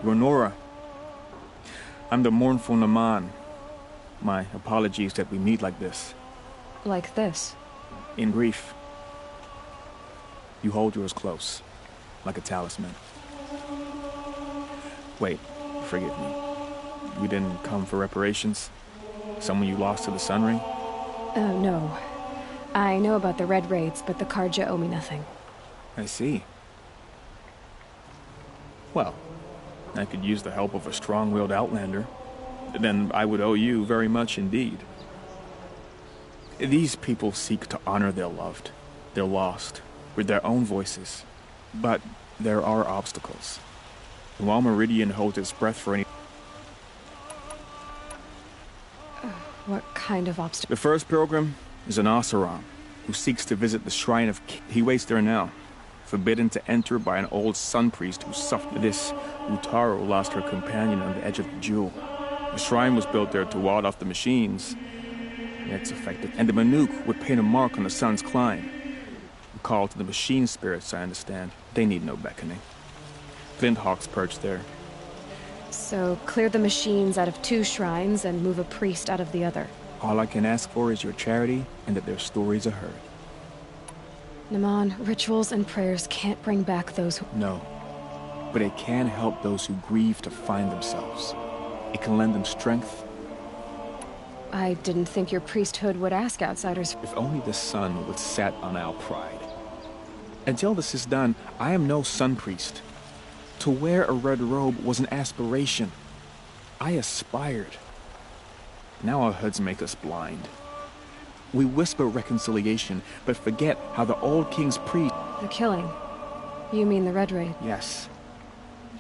Renora, I'm the mournful Naman. My apologies that we meet like this. Like this? In grief. You hold yours close, like a talisman. Wait, forgive me. You didn't come for reparations? Someone you lost to the Sun Ring? No. I know about the Red Raids, but the Karja owe me nothing. I see. Well, I could use the help of a strong-willed outlander. Then I would owe you very much indeed. These people seek to honor their loved, their lost, with their own voices. But there are obstacles. And while Meridian holds its breath for any... What kind of obstacle? The first pilgrim is an Oseram, who seeks to visit the Shrine of He waits there now, forbidden to enter by an old sun priest who suffered. This Utaru lost her companion on the edge of the jewel. The shrine was built there to ward off the machines. It's effective. And the Manuk would paint a mark on the sun's climb. A call to the machine spirits, I understand. They need no beckoning. Flinthawks perch there. So, clear the machines out of 2 shrines and move a priest out of the other. All I can ask for is your charity and that their stories are heard. Naman, rituals and prayers can't bring back those who... No. But it can help those who grieve to find themselves. It can lend them strength. I didn't think your priesthood would ask outsiders. If only the sun would set on our pride. Until this is done, I am no sun priest. To wear a red robe was an aspiration. I aspired. Now our hoods make us blind. We whisper reconciliation, but forget how the old king's priest... The killing? You mean the Red Raid? Yes.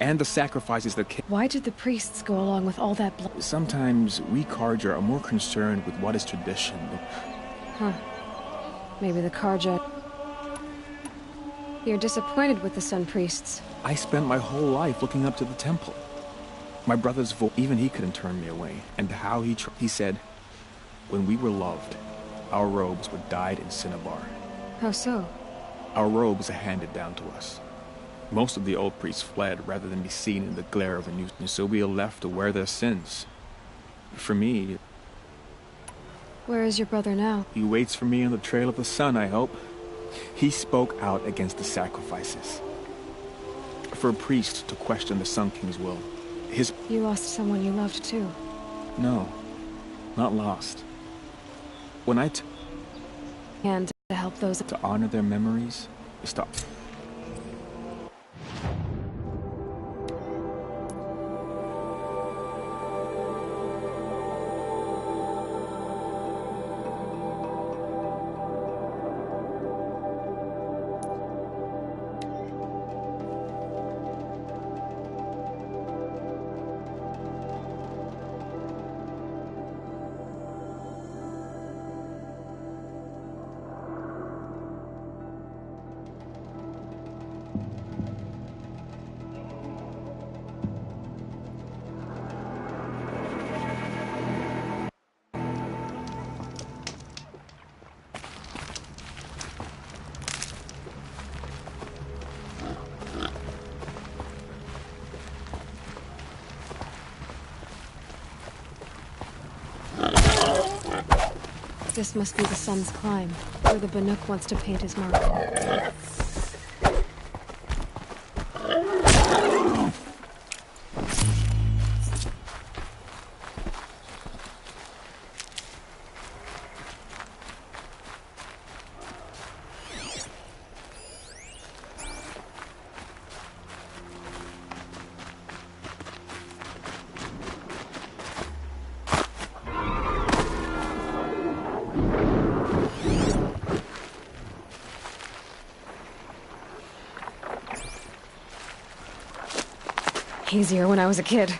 And the sacrifices that... Why did the priests go along with all that blood? Sometimes we Karja are more concerned with what is tradition. Huh. Maybe the Karja... You're disappointed with the Sun Priests. I spent my whole life looking up to the temple. My brother's voice, even he couldn't turn me away. And how he said, when we were loved, our robes were dyed in cinnabar. How so? Our robes are handed down to us. Most of the old priests fled rather than be seen in the glare of a new... So we are left to wear their sins. For me... Where is your brother now? He waits for me on the trail of the sun, I hope. He spoke out against the sacrifices. For a priest to question the Sun King's will. You lost someone you loved too. No. Not lost. When And to help those... To honor their memories, stop. This must be the sun's climb, where the Banuk wants to paint his mark. Easier when I was a kid.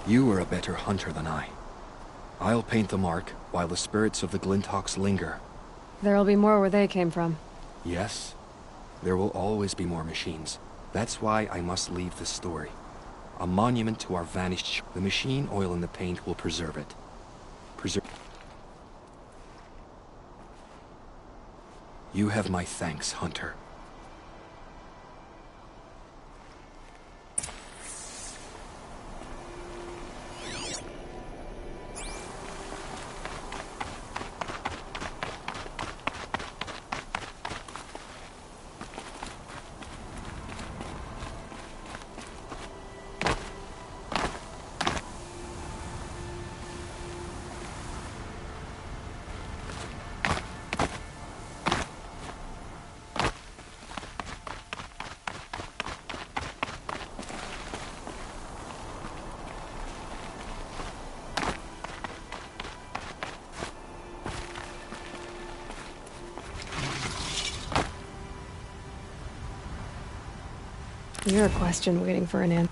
You are a better hunter than I. I'll paint the mark while the spirits of the Glinthawks linger. There'll be more where they came from. Yes, there will always be more machines. That's why I must leave this story. A monument to our vanished The machine oil in the paint will preserve it. You have my thanks, Hunter. You're a question waiting for an answer.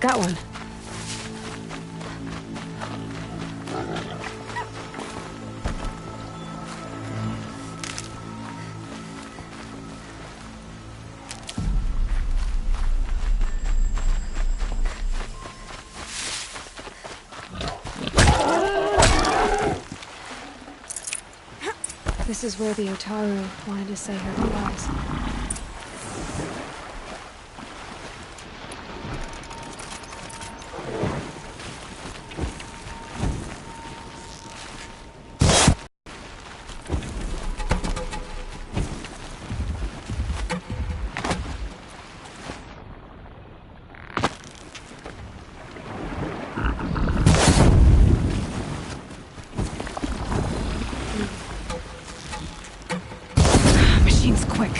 Got one. This is where the Otaru wanted to say her goodbyes. Machine's quick.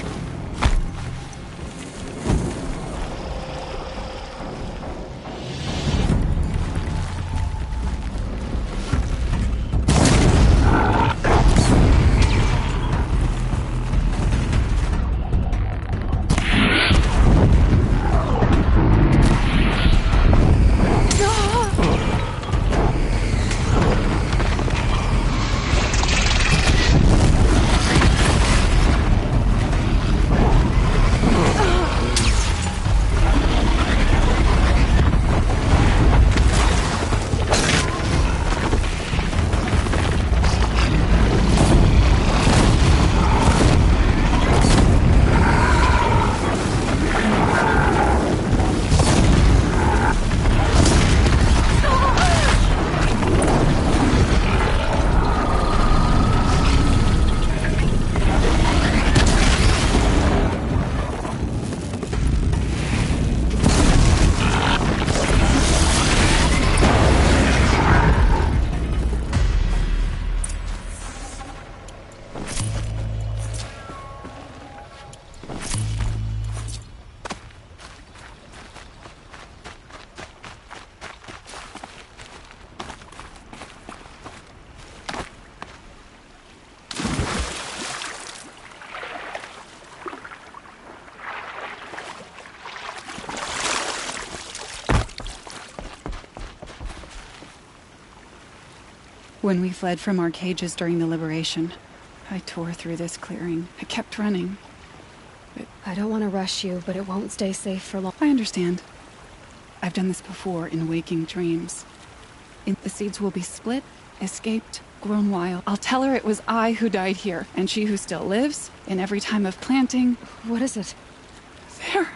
When we fled from our cages during the liberation, I tore through this clearing. I kept running. I don't want to rush you, but it won't stay safe for long. I understand. I've done this before in waking dreams. The seeds will be split, escaped, grown wild. I'll tell her it was I who died here, and she who still lives, in every time of planting. What is it? There.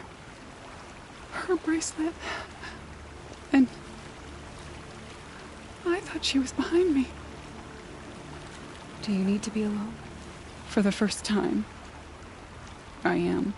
Her bracelet. And I thought she was behind me. Do you need to be alone? For the first time, I am.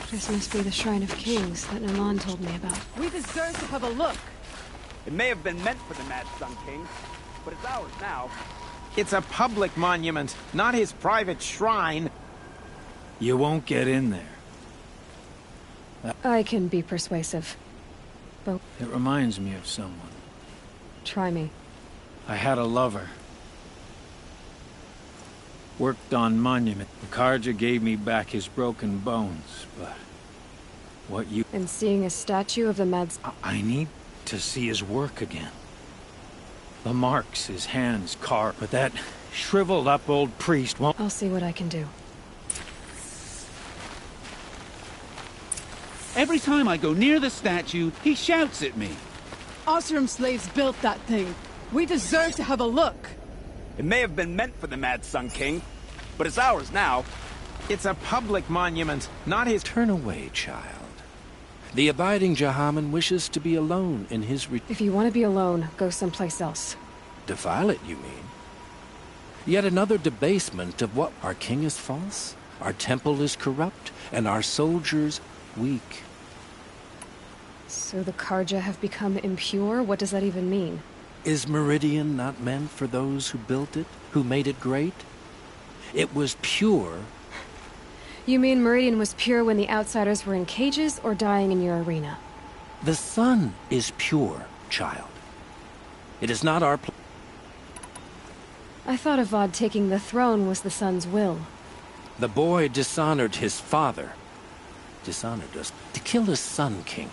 This must be the Shrine of Kings that Naman told me about. We deserve to have a look. It may have been meant for the Mad Sun King, but it's ours now. It's a public monument, not his private shrine. You won't get in there. I can be persuasive. But It reminds me of someone. try me. I had a lover. Worked on monument. Karja gave me back his broken bones, but... what you... And seeing a statue of the Mad... I need to see his work again. The marks his hands carved, but that shriveled up old priest won't... I'll see what I can do. Every time I go near the statue, he shouts at me. Osram slaves built that thing. We deserve to have a look. It may have been meant for the Mad Sun King, but it's ours now. It's a public monument, not his... Turn away, child. The abiding Jahaman wishes to be alone in his If you want to be alone, go someplace else. Defile it, you mean? Yet another debasement of what? Our king is false, our temple is corrupt, and our soldiers weak. So the Karja have become impure? What does that even mean? Is Meridian not meant for those who built it, who made it great? It was pure. You mean Meridian was pure when the outsiders were in cages or dying in your arena? The sun is pure, child. It is not our I thought Avad taking the throne was the sun's will. The boy dishonored his father. Dishonored us to kill his sun king.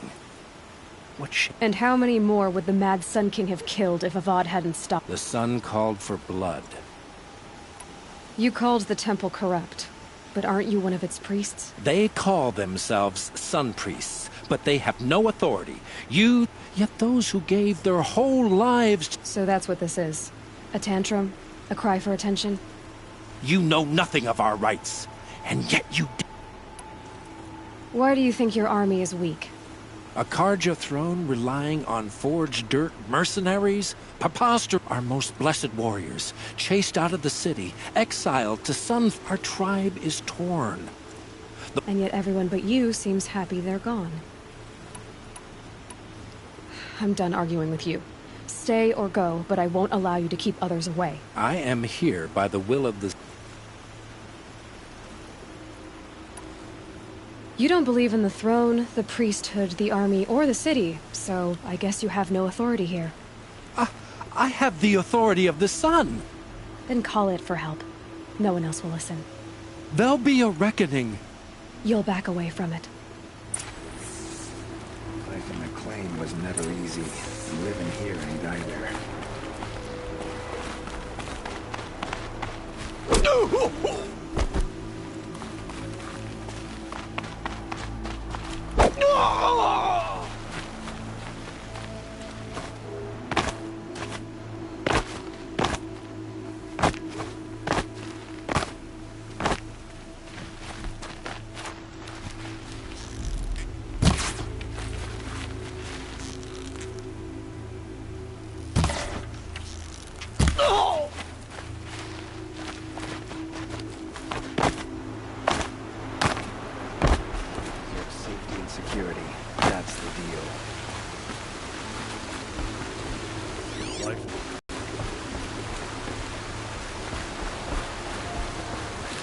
What And how many more would the Mad Sun King have killed if Avad hadn't stopped? The sun called for blood. You called the temple corrupt. But aren't you one of its priests? They call themselves sun priests, but they have no authority. Yet those who gave their whole lives... So that's what this is. A tantrum? A cry for attention? You know nothing of our rights, and yet you... Why do you think your army is weak? A Karja throne relying on forged dirt mercenaries? Preposterous. Our most blessed warriors, chased out of the city, exiled to Sun... Our tribe is torn. And yet everyone but you seems happy they're gone. I'm done arguing with you. Stay or go, but I won't allow you to keep others away. I am here by the will of the... You don't believe in the throne, the priesthood, the army, or the city, so I guess you have no authority here. I have the authority of the sun. Then call it for help. No one else will listen. There'll be a reckoning. You'll back away from it. Life in McLean was never easy. Living here ain't either.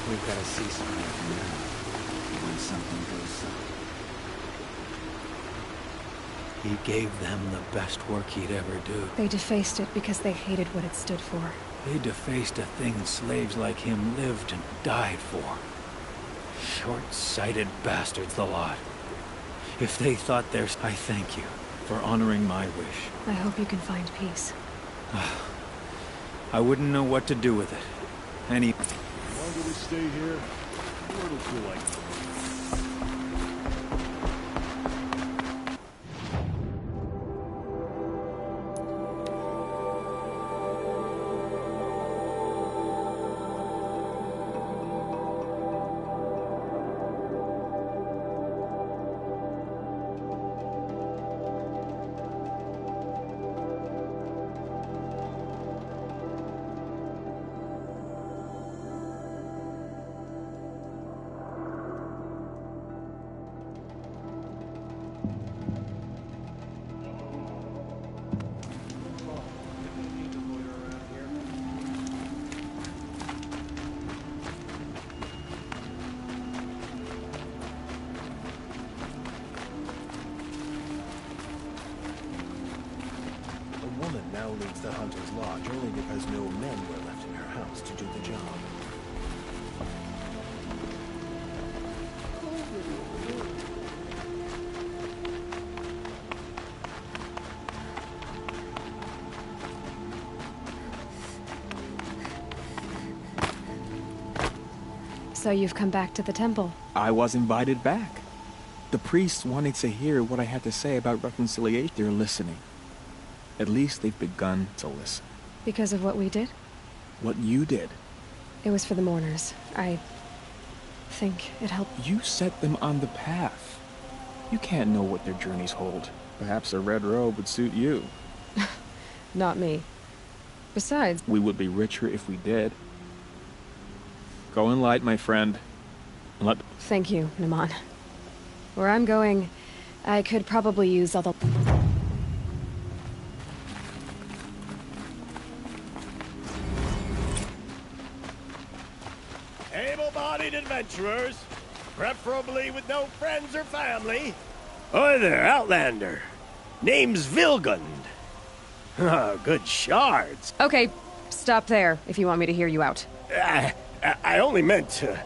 We've got to cease fighting now. When something goes south. He gave them the best work he'd ever do. They defaced it because they hated what it stood for. They defaced a thing slaves like him lived and died for. Short-sighted bastards, the lot. If they thought there's... I thank you for honoring my wish. I hope you can find peace. I wouldn't know what to do with it. Any... Why do we stay here? A little too late. Now leads the Hunter's Lodge only because no men were left in her house to do the job. So you've come back to the temple? I was invited back. The priests wanted to hear what I had to say about reconciliation. They're listening. At least they've begun to listen. Because of what we did? What you did. It was for the mourners. I think it helped. You set them on the path. You can't know what their journeys hold. Perhaps a red robe would suit you. Not me. Besides... We would be richer if we did. Go in light, my friend. Thank you, Naman. Where I'm going, I could probably use all the... Able-bodied adventurers, preferably with no friends or family. Hi there, Outlander. Name's Vilgund. Ah, good shards. Okay, stop there if you want me to hear you out. I only meant to...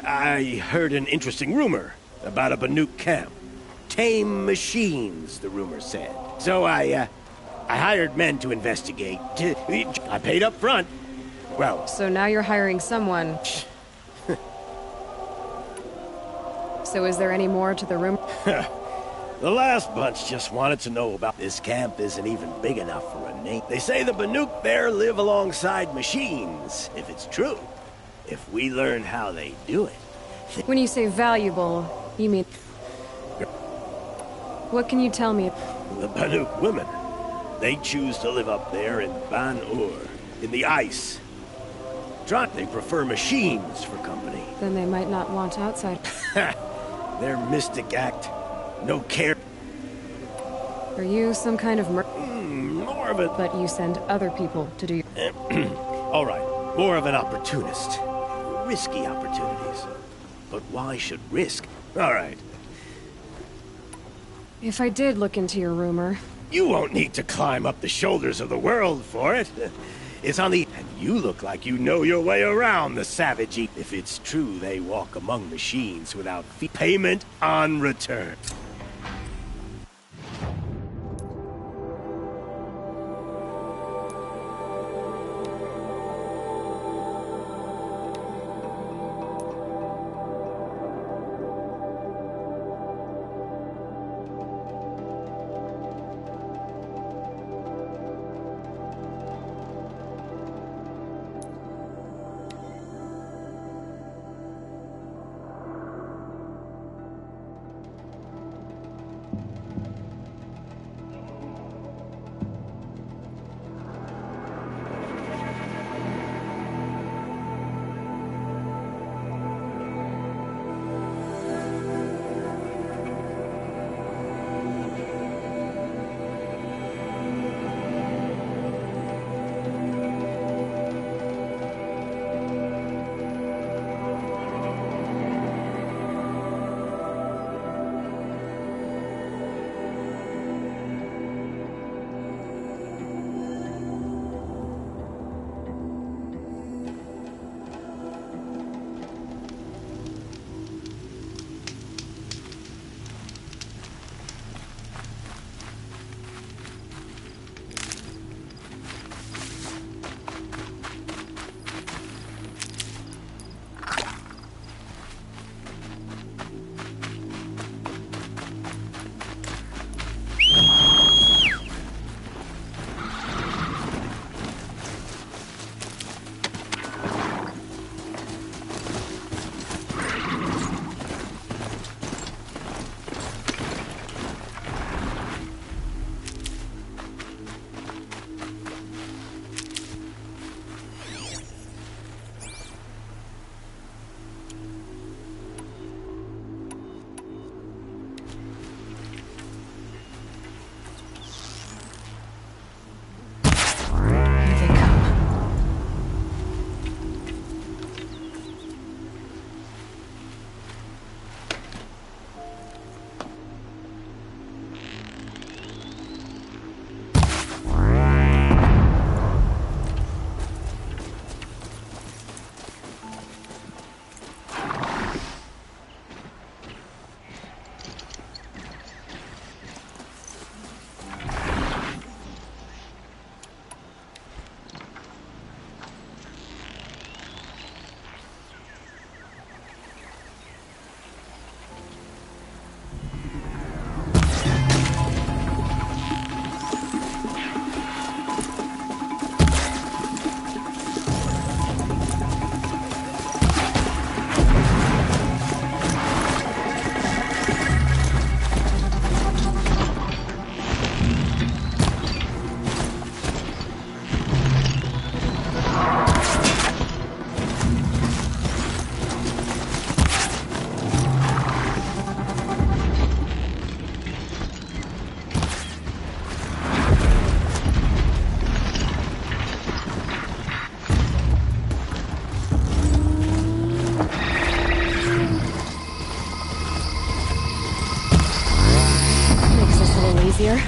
I heard an interesting rumor about a Banuk camp. Tame machines, the rumor said. So I hired men to investigate. I paid up front. Well... So now you're hiring someone. So is there any more to the room? The last bunch just wanted to know about this camp isn't even big enough for a name. They say the Banuk there live alongside machines, if it's true. If we learn how they do it. When you say valuable, you mean... What can you tell me? The Banuk women. They choose to live up there in Ban-Ur, in the ice. They prefer machines for company. Then they might not want outside. Their mystic act. No care. Are you some kind of more of it. But you send other people to do All right. More of an opportunist. Risky opportunities. But why should risk? All right. If I did look into your rumor... You won't need to climb up the shoulders of the world for it. It's on the... And you look like you know your way around the savage. If it's true they walk among machines without payment on return. easier.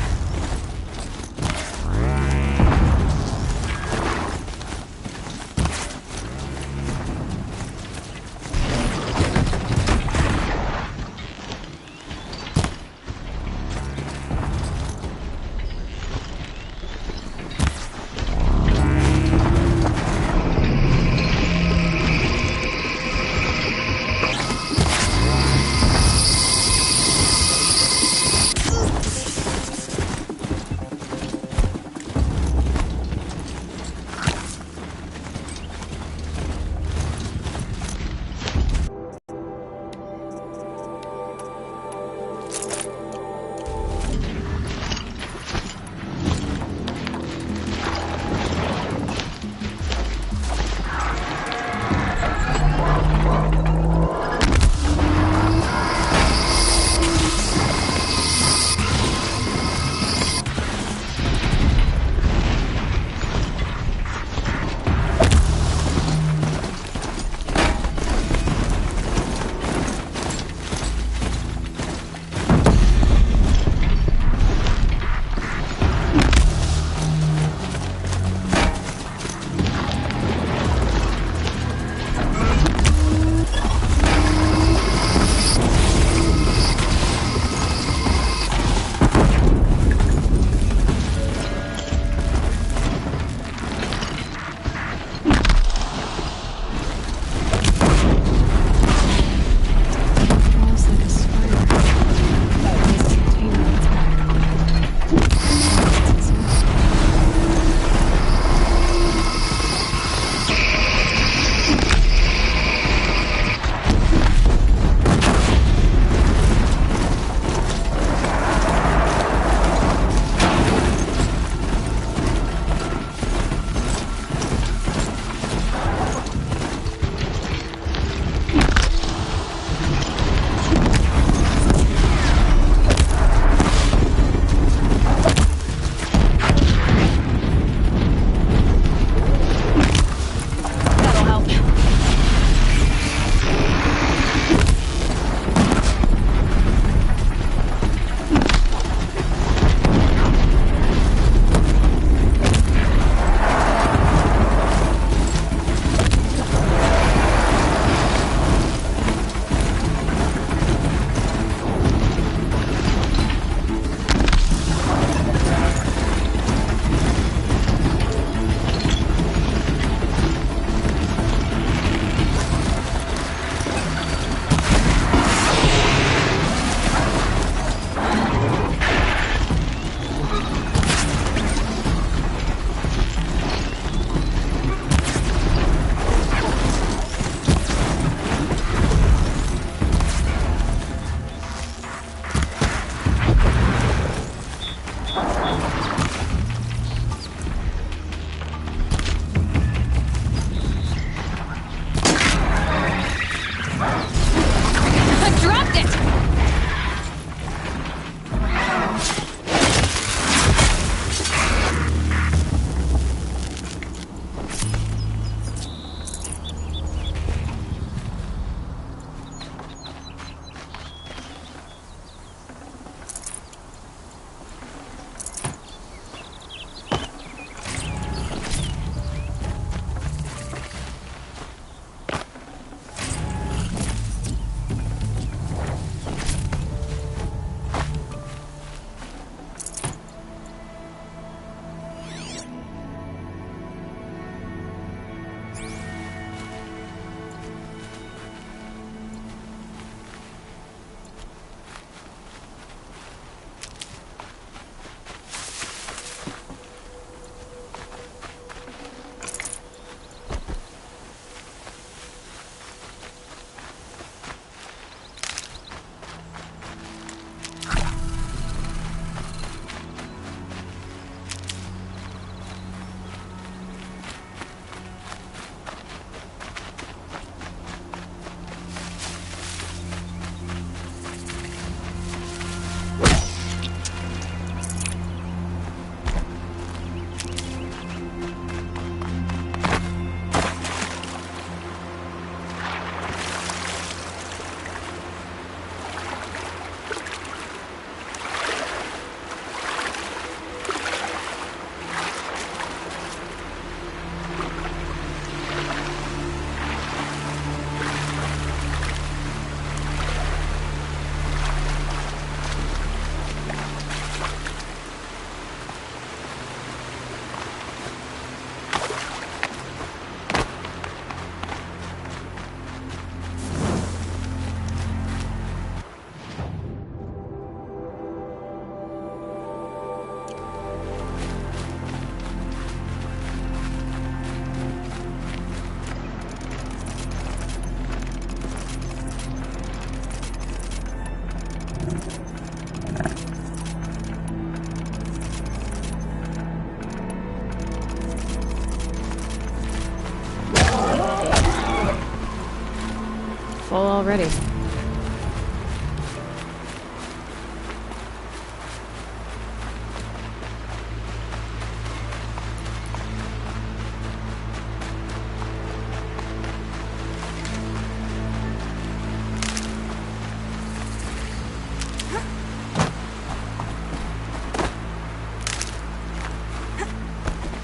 Full already.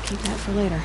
Keep that for later.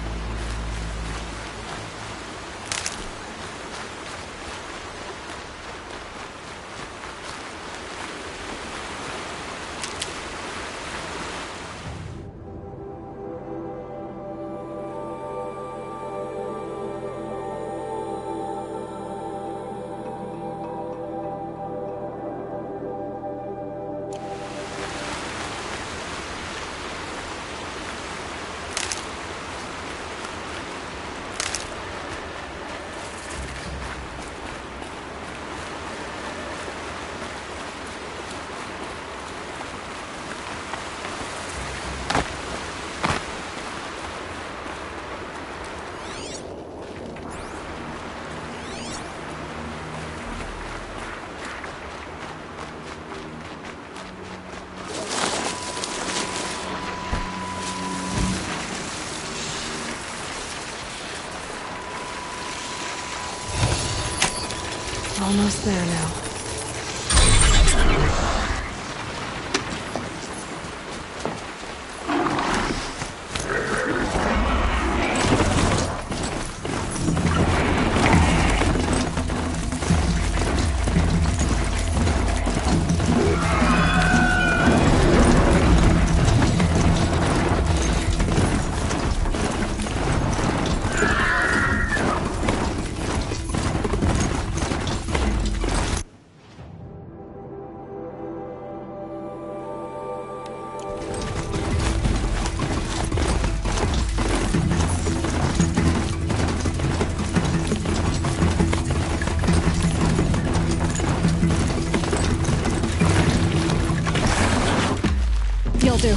Almost there now. You'll do.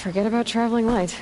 Forget about traveling light.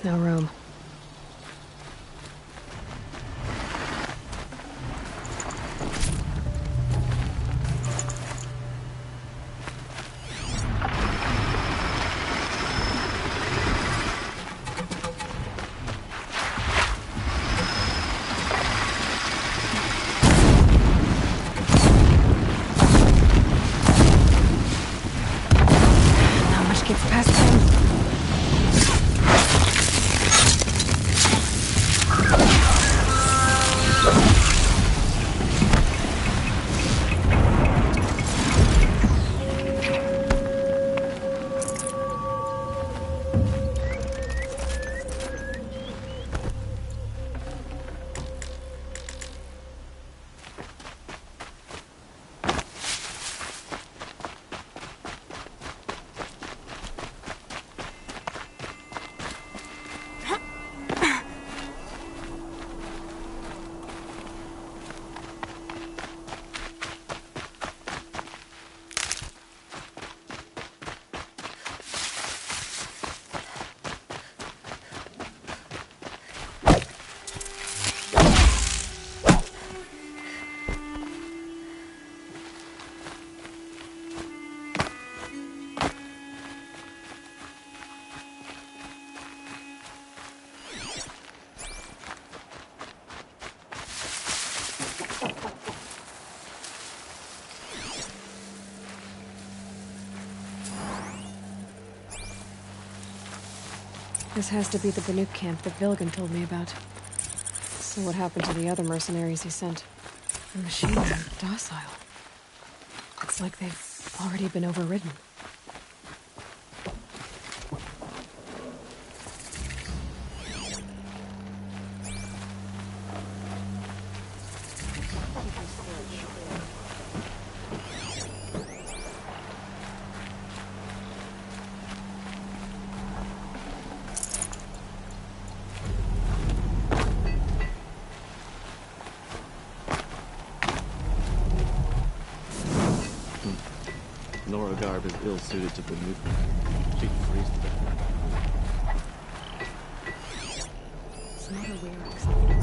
Now Rome. This has to be the Banuk camp that Vilgan told me about. So what happened to the other mercenaries he sent? The machines are docile. It's like they've already been overridden. Nora garb is ill-suited to Banuk. She frees to death. It's not a weird accident.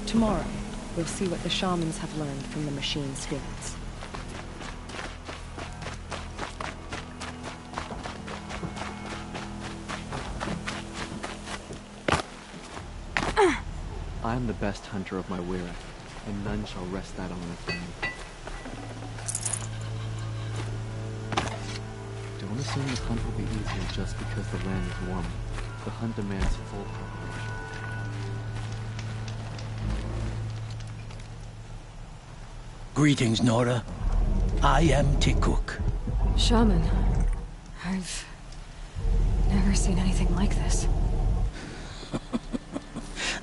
Tomorrow, we'll see what the shamans have learned from the machine spirits. I am the best hunter of my Wira, and none shall wrest that honor from me. Don't assume the hunt will be easier just because the land is warmer. The hunt demands full preparation. Greetings, Nora. I am Tikuk. Shaman. I've never seen anything like this.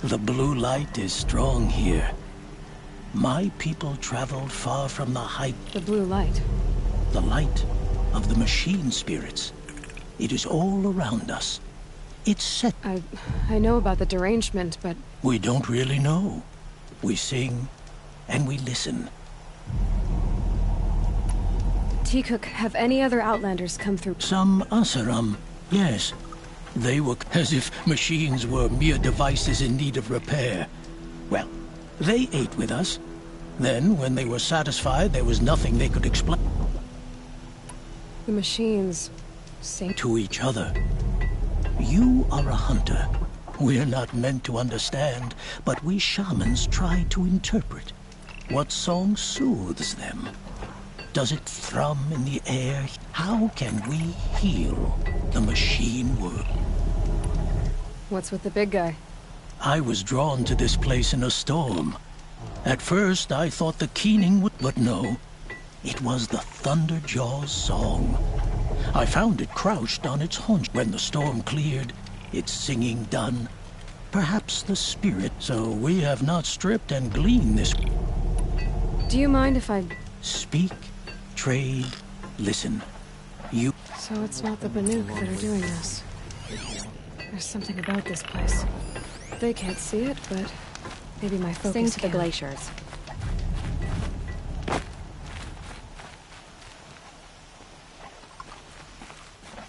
The blue light is strong here. My people traveled far from the height. The blue light? The light of the machine spirits. It is all around us. It's set. I know about the derangement, but... We don't really know. We sing, and we listen. Tikuk, have any other Outlanders come through? Some Asaram, yes. They were as if machines were mere devices in need of repair. Well, they ate with us. Then, when they were satisfied, there was nothing they could explain. The machines... sing to each other. You are a hunter. We're not meant to understand, but we shamans try to interpret. What song soothes them? Does it thrum in the air? How can we heal the machine world? What's with the big guy? I was drawn to this place in a storm. At first, I thought the keening would... But no, it was the Thunderjaw's song. I found it crouched on its haunch. When the storm cleared, its singing done, perhaps the spirit... So we have not stripped and gleaned this... Do you mind if I... Speak, trade, listen. You... So it's not the Banuk that are doing this. There's something about this place. They can't see it, but maybe my focus Sing to the can. glaciers.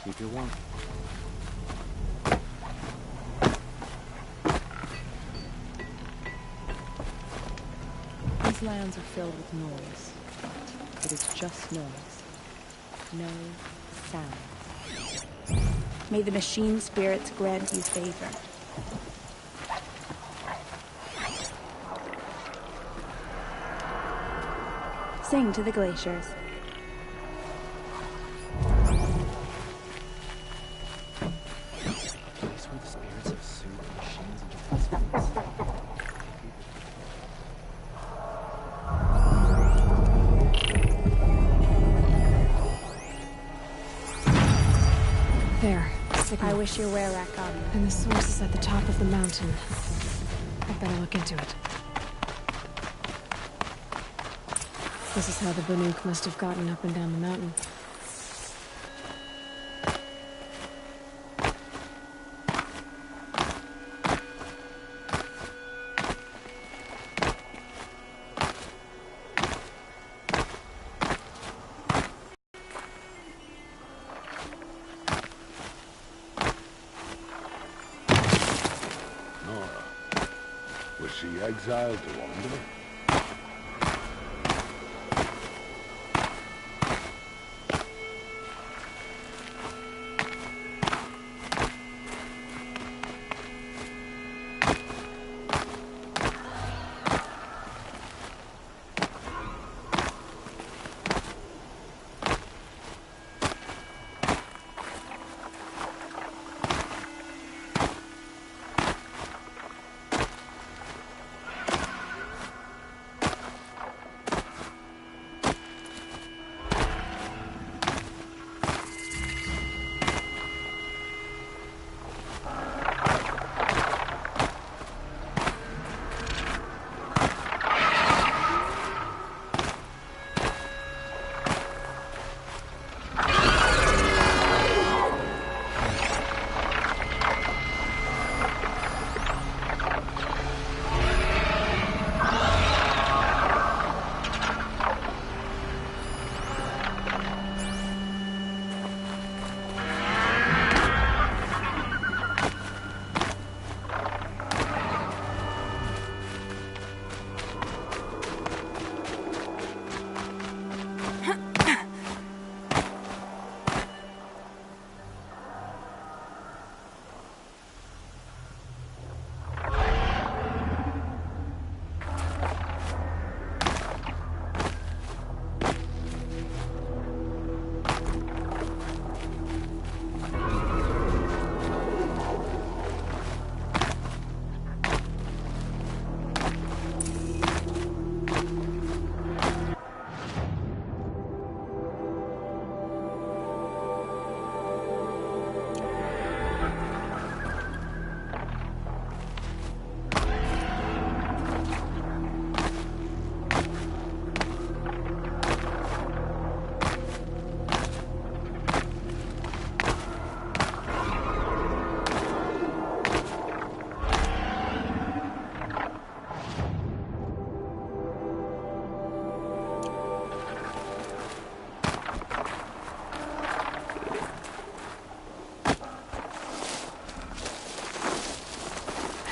Keep your warmth. These lands are filled with noise, but it is just noise. No sound. May the machine spirits grant you favor. Sing to the glaciers. Place where the spirits have soothed the machines into peacefulness. There. Signal. I wish your were-rack on you. And the source is at the top of the mountain. I'd better look into it. This is how the Banuk must have gotten up and down the mountain. Was she exiled to wander?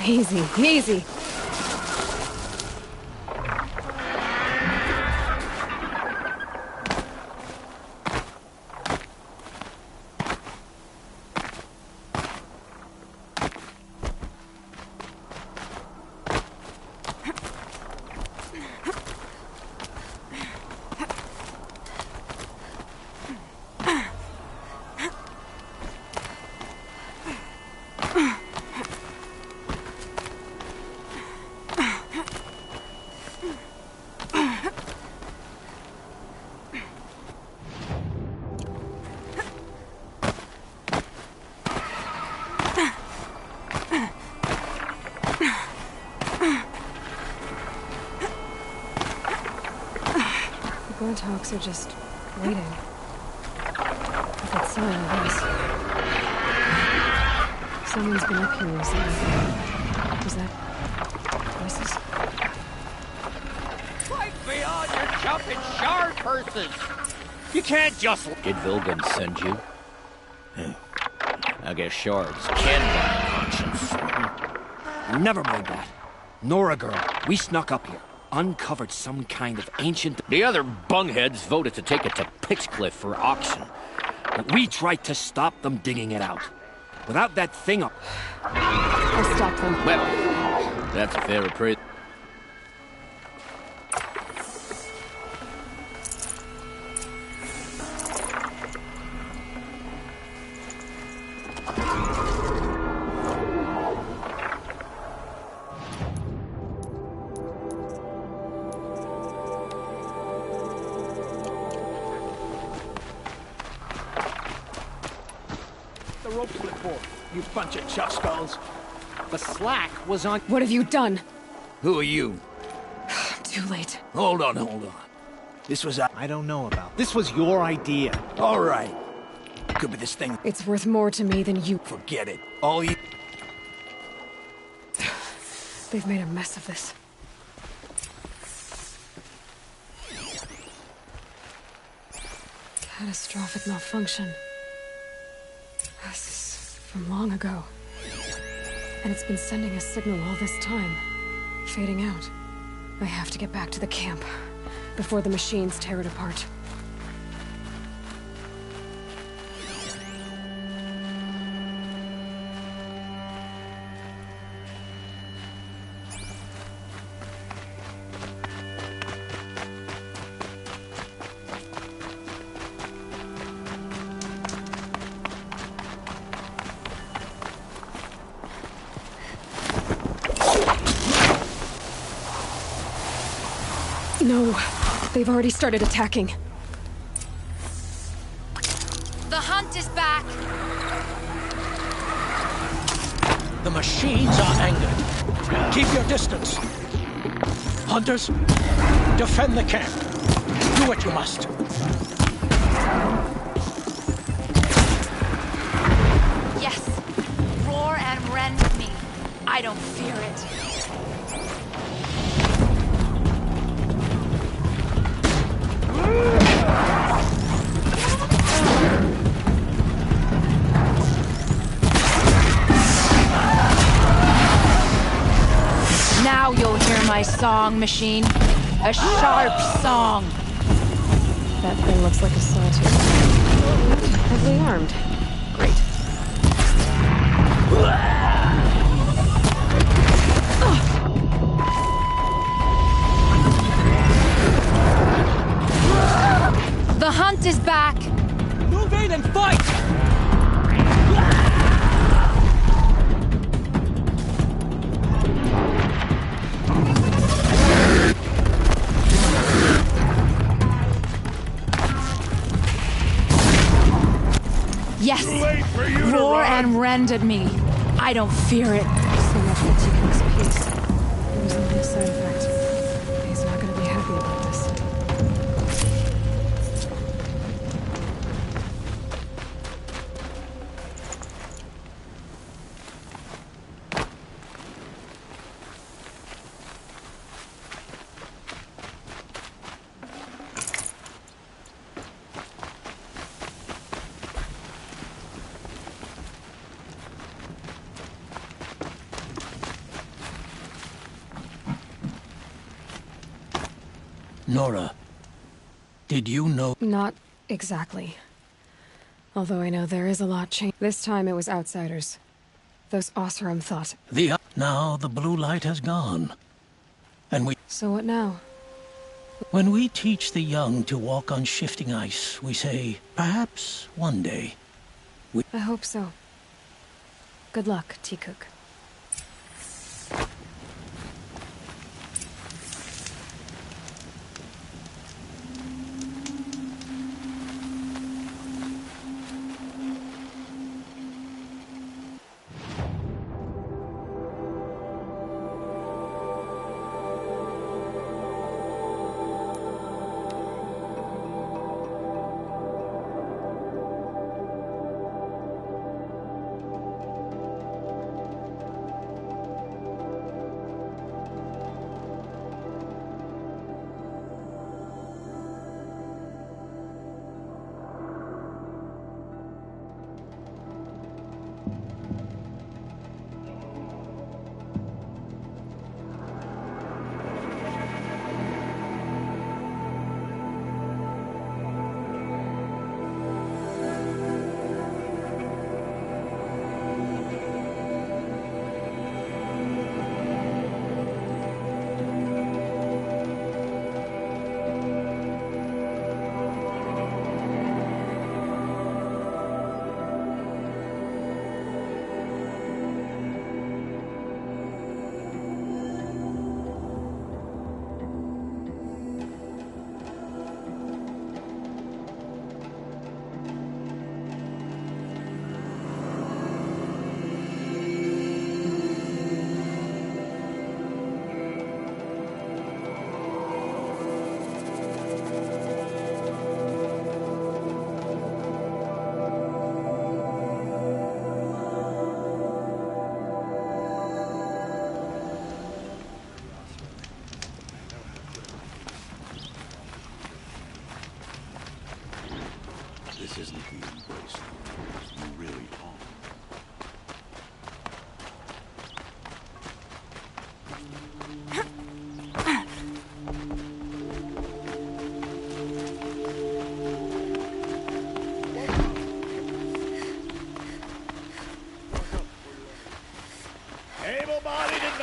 Easy, easy. talks are just waiting. If it's so, I guess. Someone's been up here recently. Was that voices? Fight beyond your jumping shard purses! You can't just... Did Vilgan send you? I guess shards can buy conscience. Never mind that. Nora girl, we snuck up here. Uncovered some kind of ancient... The other bungheads voted to take it to Pitchcliff for auction. We tried to stop them digging it out. Without that thing up... I stopped them. Well, that's a fair appraisal. The rope slip for, you bunch of chuck skulls. The slack was on... What have you done? Who are you? Too late. Hold on. This was I don't know about. This was your idea. All right. Could be this thing. It's worth more to me than you. Forget it. All you... They've made a mess of this. Catastrophic malfunction. This is from long ago. And it's been sending a signal all this time. Fading out. I have to get back to the camp before the machines tear it apart. No, they've already started attacking. The hunt is back. The machines are angered. Keep your distance. Hunters, defend the camp. Do what you must. Yes. Roar and rend me. I don't fear it. Now you'll hear my song, machine. A sharp song. That thing looks like a sawtooth. Heavily armed. Great. The hunt is back. Move in and fight! Yes. Roar and rend at me. I don't fear it. So much for T-Cook's peace. It was only a side effect. He's not going to be happy about this. Nora, did you know? Not exactly. Although I know there is a lot changed. This time it was outsiders. Those Osram thought. Now the blue light has gone. And we... So what now? When we teach the young to walk on shifting ice, we say, perhaps one day. I hope so. Good luck, T-Cook.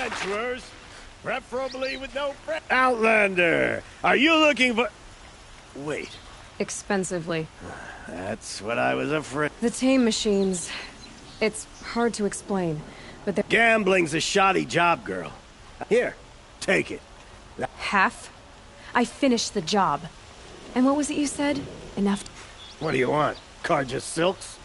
adventurers, preferably with no friends. Outlander, are you looking for... Wait. Expensively. That's what I was afraid. The tame machines. It's hard to explain, but they're... Gambling's a shoddy job, girl. Here, take it. Half? I finished the job. And what was it you said? Enough... What do you want? Carja silks?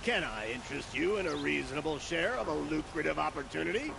Can I interest you in a reasonable share of a lucrative opportunity?